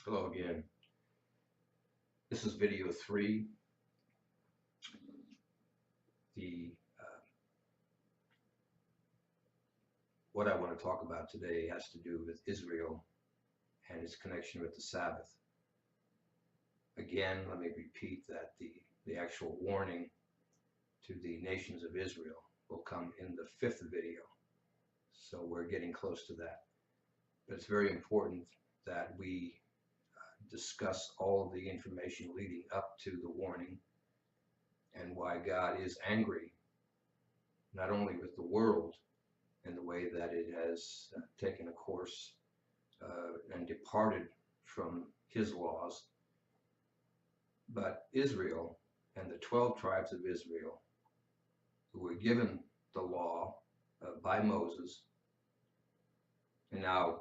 Hello again. This is video 3. The what I want to talk about today has to do with Israel and its connection with the Sabbath. Again, let me repeat that the actual warning to the nations of Israel will come in the 5th video. So we're getting close to that. But it's very important that we discuss all of the information leading up to the warning and why God is angry, not only with the world in the way that it has taken a course and departed from his laws, but Israel and the 12 tribes of Israel who were given the law by Moses. And now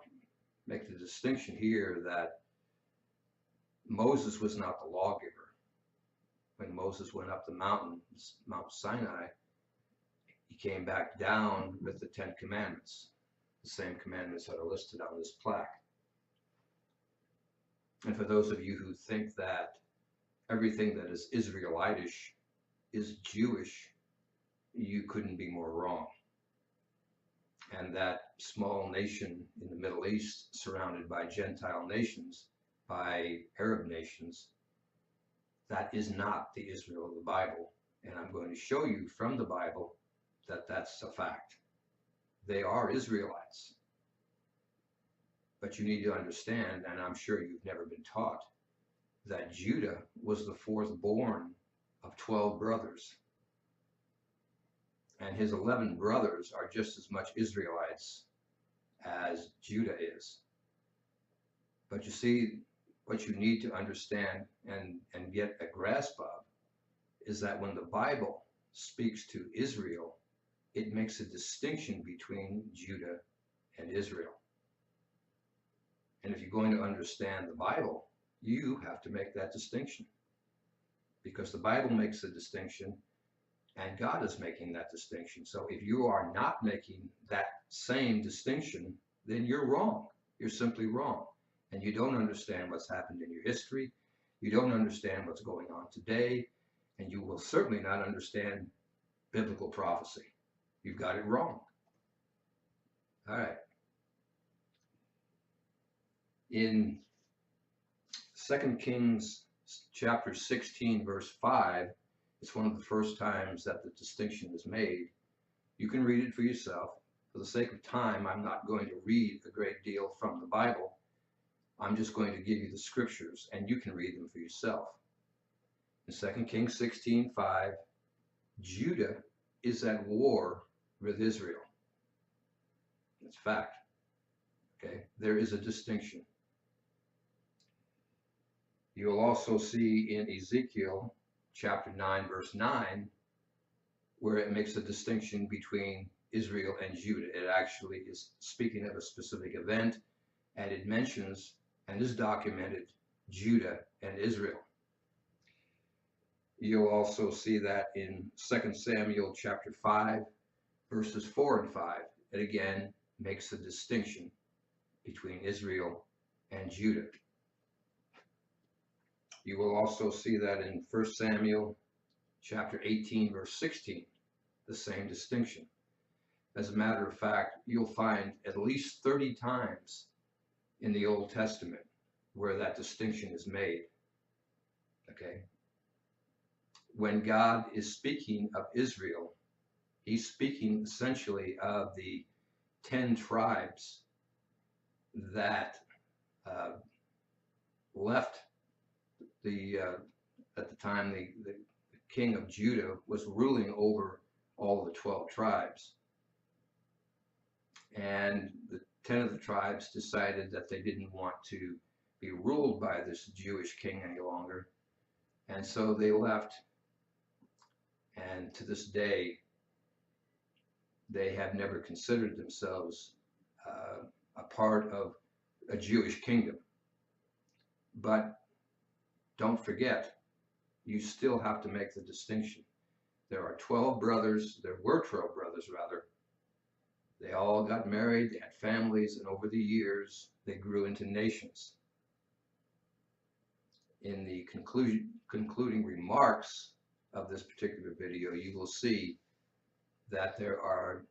make the distinction here that Moses was not the lawgiver. When Moses went up the mountain, Mount Sinai, he came back down with the 10 commandments, the same commandments that are listed on this plaque. And for those of you who think that everything that is Israelitish is Jewish, you couldn't be more wrong. And that small nation in the Middle East, surrounded by Gentile nations, by Arab nations, that is not the Israel of the Bible. And I'm going to show you from the Bible that that's a fact. They are Israelites. But you need to understand, and I'm sure you've never been taught, that Judah was the 4th born of 12 brothers. And his 11 brothers are just as much Israelites as Judah is. But you see, what you need to understand and get a grasp of is that when the Bible speaks to Israel, it makes a distinction between Judah and Israel. And if you're going to understand the Bible, you have to make that distinction. Because the Bible makes a distinction and God is making that distinction. So if you are not making that same distinction, then you're wrong. You're simply wrong. And you don't understand what's happened in your history. You don't understand what's going on today. And you will certainly not understand biblical prophecy. You've got it wrong. All right. In 2 Kings chapter 16, verse 5, it's one of the first times that the distinction is made. You can read it for yourself. For the sake of time, I'm not going to read a great deal from the Bible. I'm just going to give you the scriptures, and you can read them for yourself. In 2 Kings 16:5, Judah is at war with Israel. That's fact. Okay, there is a distinction. You'll also see in Ezekiel chapter 9, verse 9, where it makes a distinction between Israel and Judah. It actually is speaking of a specific event, and it mentions and is documented Judah and Israel. You'll also see that in 2 Samuel chapter 5, verses 4 and 5. It again makes a distinction between Israel and Judah. You will also see that in 1 Samuel chapter 18, verse 16, the same distinction. As a matter of fact, you'll find at least 30 times in the Old Testament where that distinction is made. Okay? When God is speaking of Israel, he's speaking essentially of the 10 tribes that left at the time the king of Judah was ruling over all of the 12 tribes. And the 10 of the tribes decided that they didn't want to be ruled by this Jewish king any longer. And so they left. And to this day, they have never considered themselves a part of a Jewish kingdom. But don't forget, you still have to make the distinction. There are 12 brothers, there were 12 brothers rather. They all got married, they had families, and over the years, they grew into nations. in the concluding remarks of this particular video, you will see that there are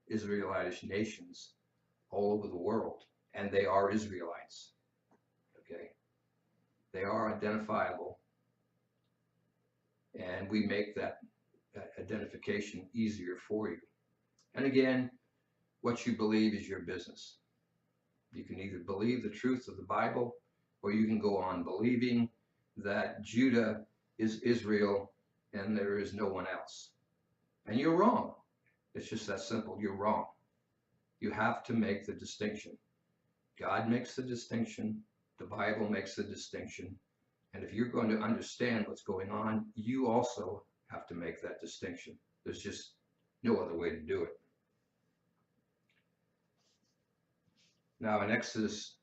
Israelitish nations all over the world, and they are Israelites. Okay, they are identifiable, and we make that identification easier for you. And again, what you believe is your business. You can either believe the truth of the Bible, or you can go on believing that Judah is Israel and there is no one else. And you're wrong. It's just that simple. You're wrong. You have to make the distinction. God makes the distinction. The Bible makes the distinction. And if you're going to understand what's going on, you also have to make that distinction. There's just no other way to do it. Now in Exodus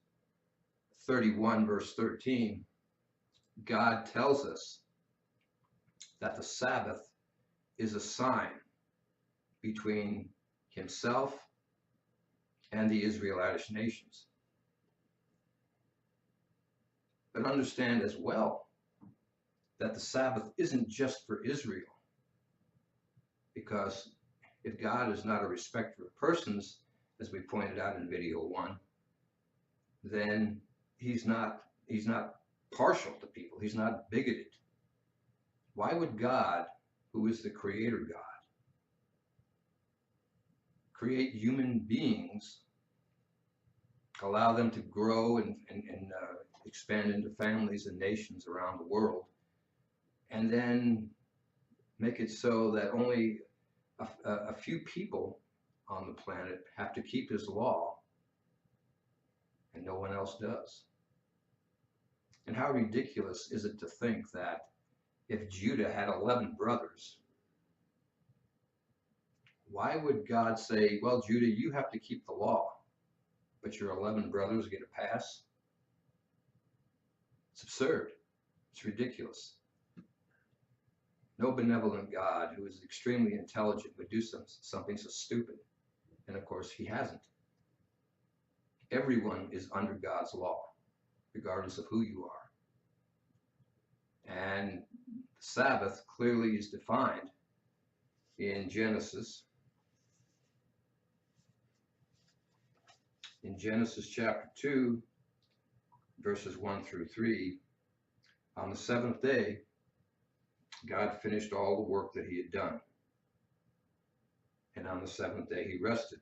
31 verse 13, God tells us that the Sabbath is a sign between himself and the Israelitish nations. But understand as well that the Sabbath isn't just for Israel, because if God is not a respecter of persons, as we pointed out in video 1, then he's not partial to people. He's not bigoted. Why would God, who is the creator God, create human beings, allow them to grow and expand into families and nations around the world, and then make it so that only a few people on the planet have to keep his law and no one else does? And how ridiculous is it to think that if Judah had 11 brothers, why would God say, well, Judah, you have to keep the law, but your 11 brothers get a pass? It's absurd. It's ridiculous. No benevolent God who is extremely intelligent would do something so stupid. And of course, he hasn't. Everyone is under God's law, regardless of who you are. And the Sabbath clearly is defined in Genesis. In Genesis chapter 2, verses 1 through 3, on the seventh day, God finished all the work that he had done. And on the seventh day, he rested.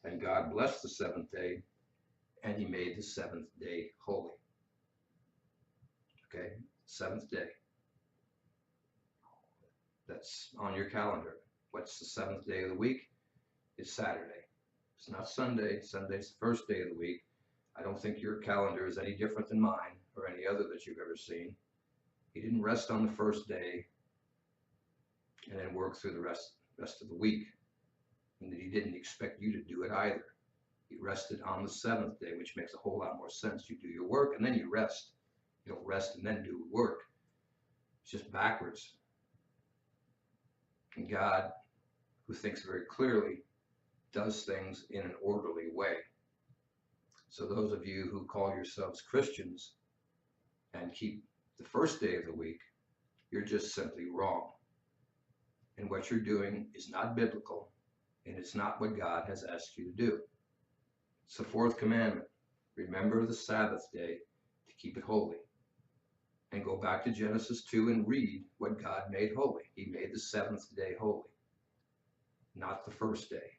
And God blessed the seventh day, and he made the seventh day holy. Okay, seventh day. That's on your calendar. What's the seventh day of the week? It's Saturday. It's not Sunday. Sunday's the first day of the week. I don't think your calendar is any different than mine or any other that you've ever seen. He didn't rest on the first day and then work through the rest of the week. And that he didn't expect you to do it either. He rested on the seventh day, which makes a whole lot more sense. You do your work and then you rest. You don't rest and then do work. It's just backwards. And God, who thinks very clearly, does things in an orderly way. So those of you who call yourselves Christians and keep the first day of the week, you're just simply wrong. And what you're doing is not biblical, and it's not what God has asked you to do. It's the fourth commandment. Remember the Sabbath day to keep it holy. And go back to Genesis 2 and read what God made holy. He made the seventh day holy, not the first day.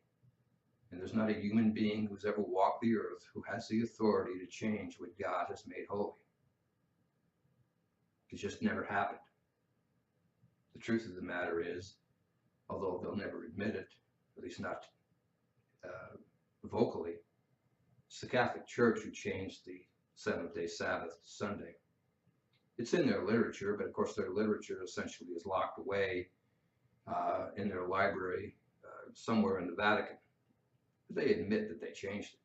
And there's not a human being who's ever walked the earth who has the authority to change what God has made holy. It just never happened. The truth of the matter is, although they'll never admit it, at least not vocally, it's the Catholic Church who changed the seventh-day Sabbath to Sunday. It's in their literature, but of course their literature essentially is locked away in their library somewhere in the Vatican. But they admit that they changed it.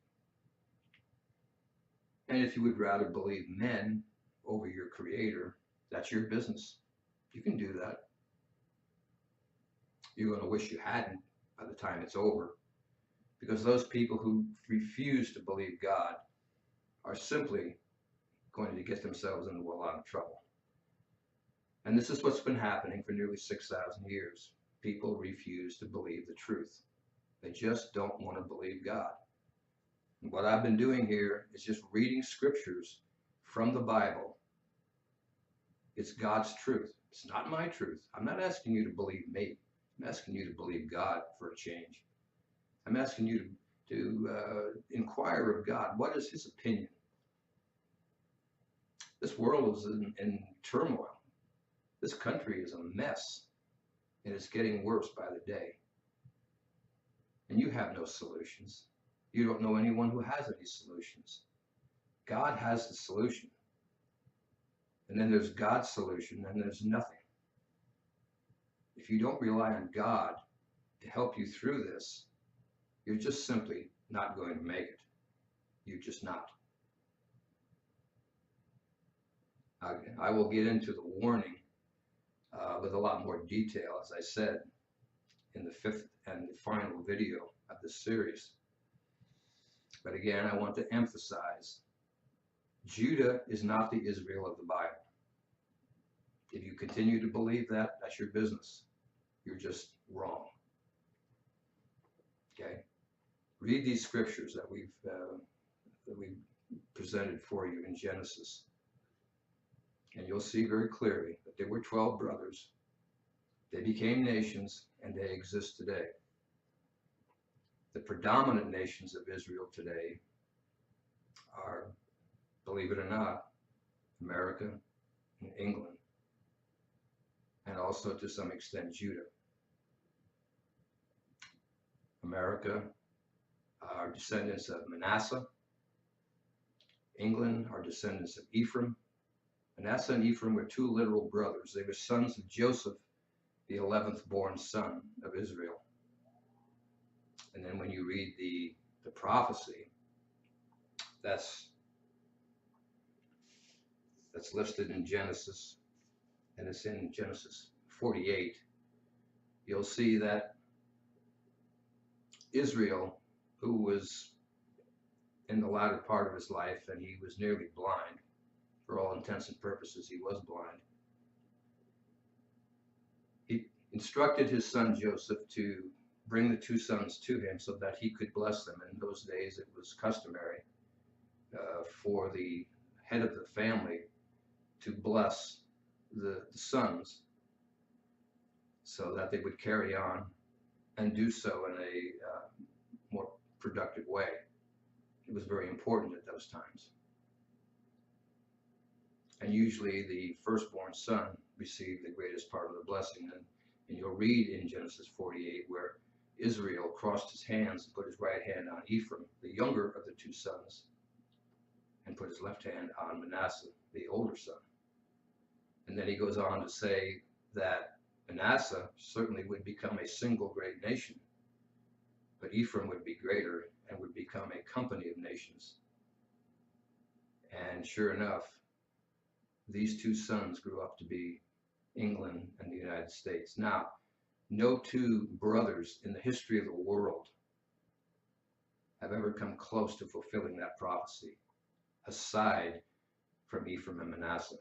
And if you would rather believe men over your Creator, that's your business. You can do that. You're going to wish you hadn't by the time it's over, because those people who refuse to believe God are simply going to get themselves into a lot of trouble. And this is what's been happening for nearly 6,000 years. People refuse to believe the truth. They just don't want to believe God. And what I've been doing here is just reading scriptures from the Bible. It's God's truth. It's not my truth. I'm not asking you to believe me. I'm asking you to believe God for a change. I'm asking you to inquire of God. What is his opinion? This world is in turmoil. This country is a mess, and it's getting worse by the day. And you have no solutions. You don't know anyone who has any solutions. God has the solution. And then there's God's solution, and there's nothing. If you don't rely on God to help you through this, you're just simply not going to make it. You're just not. I will get into the warning with a lot more detail, as I said, in the fifth and the final video of this series. But again, I want to emphasize, Judah is not the Israel of the Bible. If you continue to believe that, that's your business. You're just wrong. Okay? Read these scriptures that we've presented for you in Genesis. And you'll see very clearly that there were 12 brothers. They became nations, and they exist today. The predominant nations of Israel today are, believe it or not, America and England, and also to some extent Judah. America are descendants of Manasseh. England are descendants of Ephraim. Manasseh and Ephraim were two literal brothers. They were sons of Joseph, the 11th born son of Israel. And then when you read the prophecy, that's listed in Genesis, and it's in Genesis 48, you'll see that Israel, who was in the latter part of his life, and he was nearly blind, for all intents and purposes he was blind, he instructed his son Joseph to bring the two sons to him so that he could bless them. In those days it was customary for the head of the family to bless the sons so that they would carry on and do so in a more productive way. It was very important at those times. And usually the firstborn son received the greatest part of the blessing. And you'll read in Genesis 48 where Israel crossed his hands and put his right hand on Ephraim, the younger of the two sons, and put his left hand on Manasseh, the older son. And then he goes on to say that Manasseh certainly would become a single great nation, but Ephraim would be greater and would become a company of nations. And sure enough, these two sons grew up to be England and the United States. Now, no two brothers in the history of the world have ever come close to fulfilling that prophecy, aside from Ephraim and Manasseh.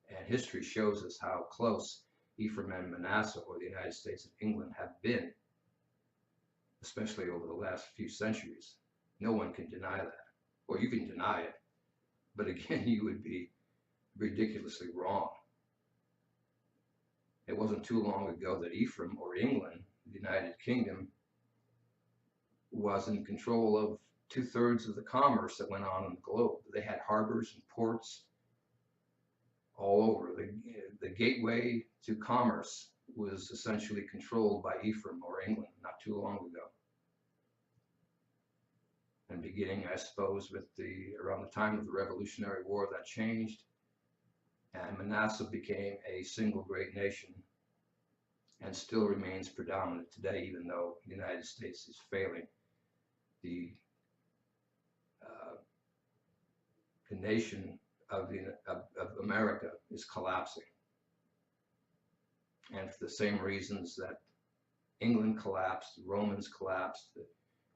And history shows us how close Ephraim and Manasseh, or the United States of England, have been, especially over the last few centuries. No one can deny that. Or you can deny it, but again, you would be ridiculously wrong. It wasn't too long ago that Ephraim, or England, the United Kingdom, was in control of 2/3 of the commerce that went on in the globe. They had harbors and ports all over. The gateway to commerce was essentially controlled by Ephraim, or England, not too long ago. And beginning, I suppose, with around the time of the Revolutionary War, that changed, and Manasseh became a single great nation and still remains predominant today, even though the United States is failing. The nation of America is collapsing. And for the same reasons that England collapsed, the Romans collapsed, the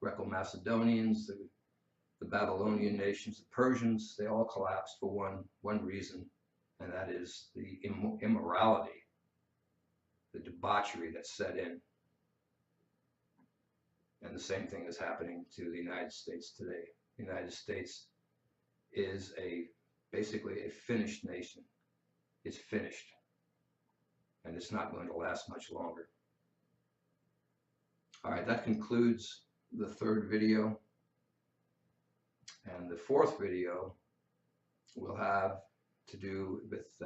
Greco-Macedonians, the the Babylonian nations, the Persians, they all collapsed for one reason, and that is the immorality, the debauchery that set in. And the same thing is happening to the United States today. The United States is basically a finished nation. It's finished. And it's not going to last much longer. All right, that concludes the third video. And the fourth video will have to do with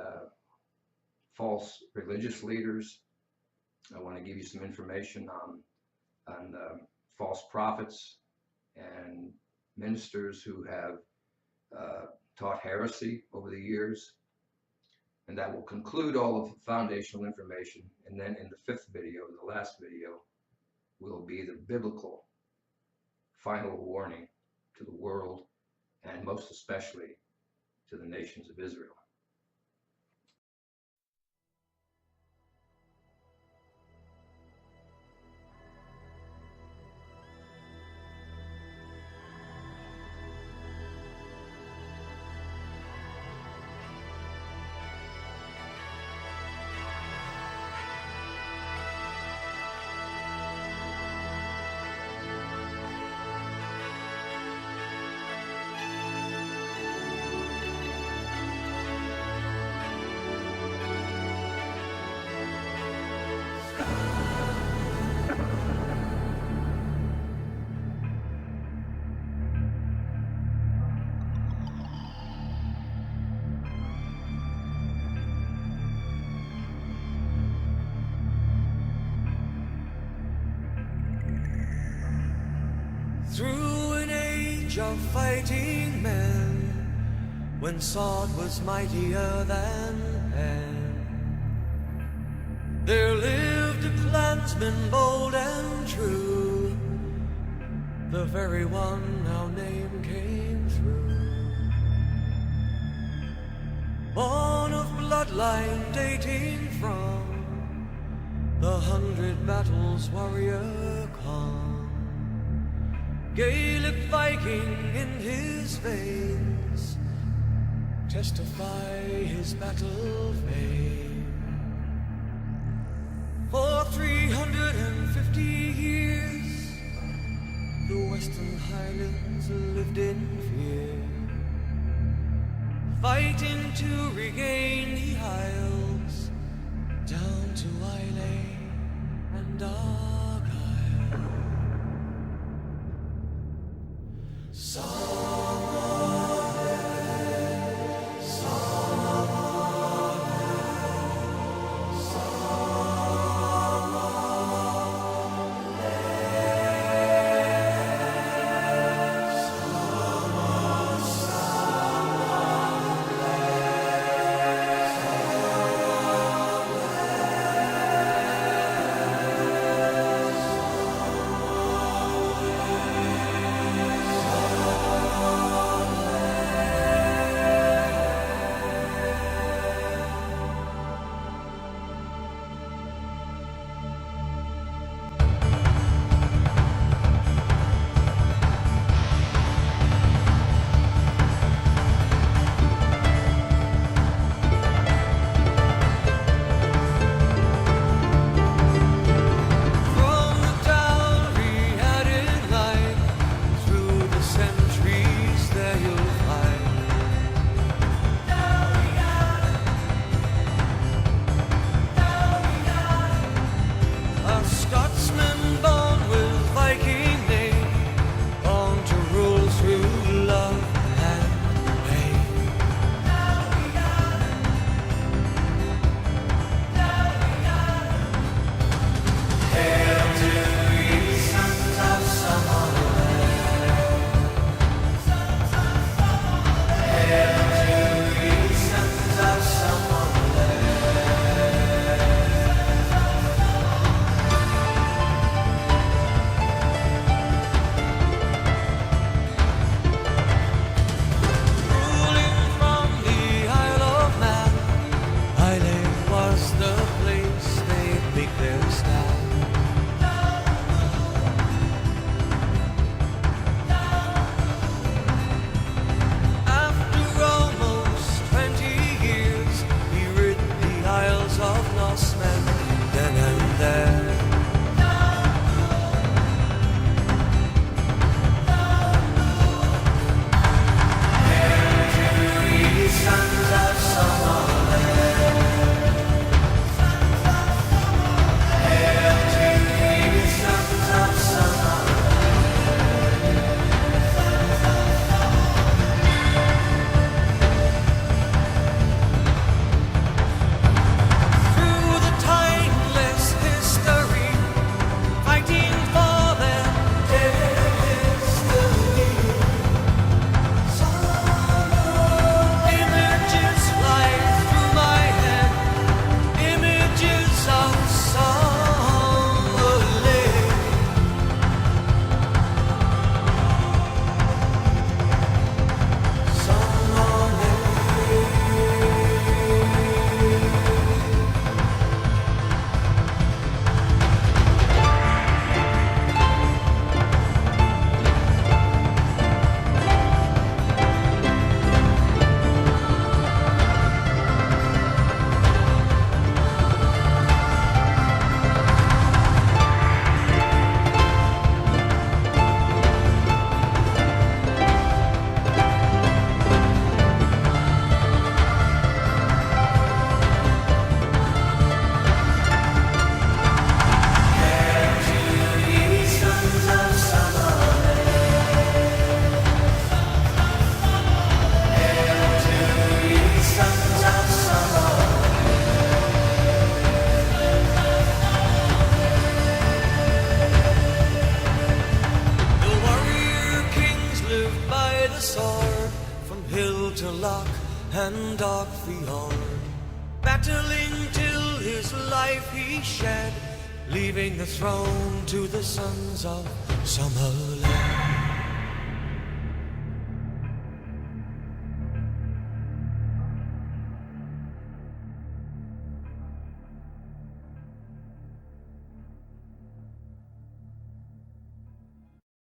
false religious leaders. I want to give you some information on false prophets and ministers who have taught heresy over the years. And that will conclude all of the foundational information. And then in the fifth video, the last video, will be the biblical final warning to the world, and most especially to the nations of Israel. Through an age of fighting men, when sword was mightier than pen, there lived a clansman bold and true, the very one our name came through. Born of bloodline dating from the 100 battles warrior come, Gaelic Viking in his veins testify his battle fame. For 350 years the Western Highlands lived in fear, fighting to regain the Isles down to Islay and Argyll. Loch and Dark Fiorn, battling till his life he shed, leaving the throne to the sons of Summerland.